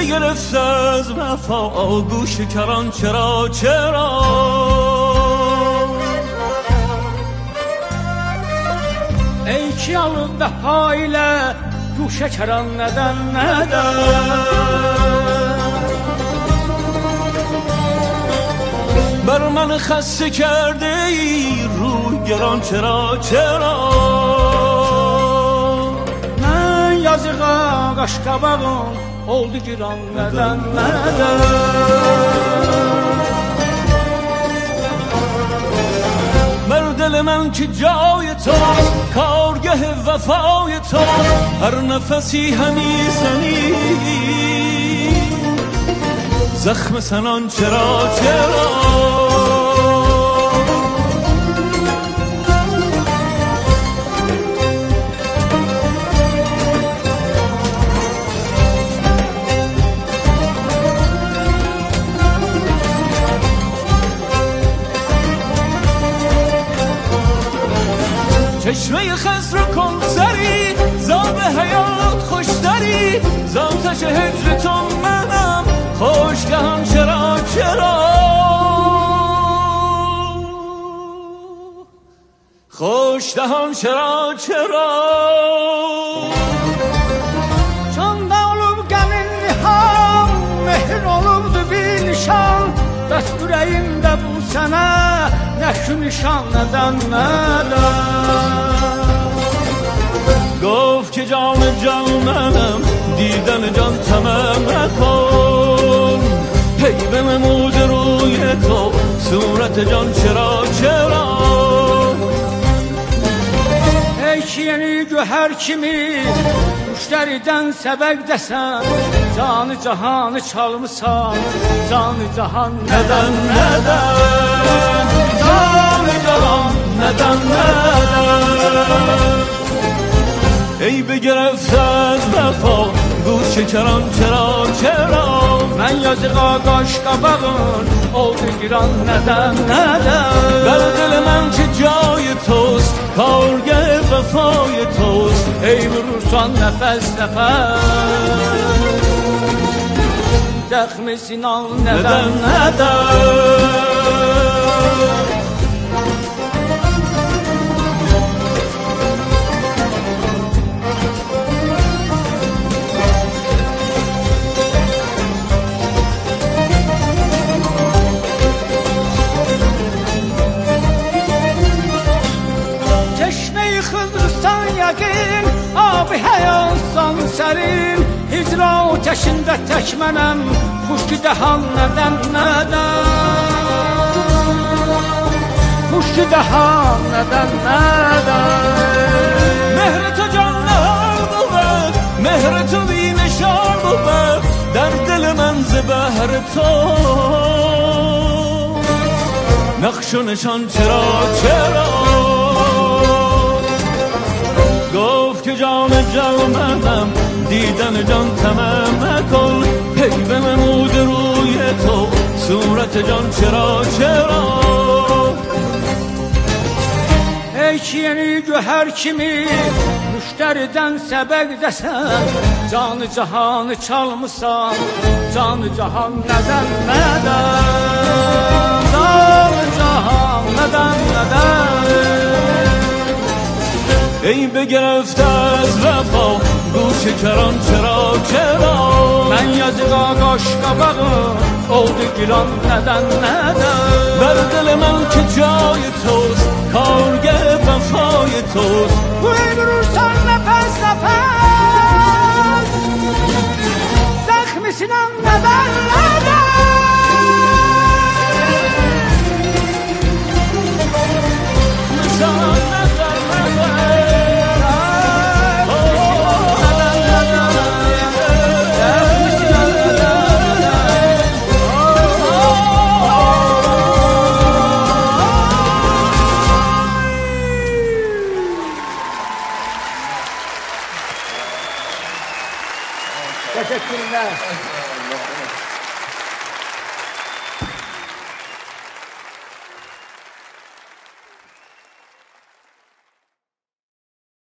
نگرفت از وفا گوش کران چرا ey ki alıb vəfa ilə guşə kəran nədən بر من خسته کرده ای روی گران چرا mən yazığa qaşqabağım oldu giran nədən بر دل من که جای تو کارگه وفای تو هر نفسی همی زنی زخم سنان چرا چشمه خسر کن سری زاب حیات خوشتری زاتش هجر تو منم خوشگهم چرا خوشدهم چرا Canda olub qəmin niham mehr olubdu bir nişan bəs ürəyimdə bu sənə nə şu nişan nədən گفت که جان منم دیدن جان تمام نکن هی بنمود روی تو صورت جان چرا ey ki yeni göhər kimi müştəridən səbəqdəsən canı cahanı çalmısan canı cahan neden canı cahan neden ey به گرفت از وفا گوش کران چرا mən yazığa qaşqabağın oldu giran nədən بر دل من که جای توست کارگه وفای توست ey vurursan nəfəs dəxmi sinan nədən Xızırsan yəqin, abi həyatsan sərin Hicra ateşində tək mənəm, xuşki dəhan nədən Xuşki dəhan nədən مهر تو جان نهار بود مهر تو بی نشان بود در دل من ز بهر تو نقش و نشان چرا گفت که جان منم دیدن جان تمام نکن هی بنمود روی تو صورت جان چرا ey ki yeni göhər kimi müştəridən səbəqdəsən canı cahanı çalmısan canı cahan nədən canı cahan nədən ای بگرفت از وفا گوش کران چرا mən yazığa qaşqabağım oldu giran nədən بر دل من که جای توست کارگه وفای توست vurursan nəfəs dəxmi sinan nədən Teşekkürler.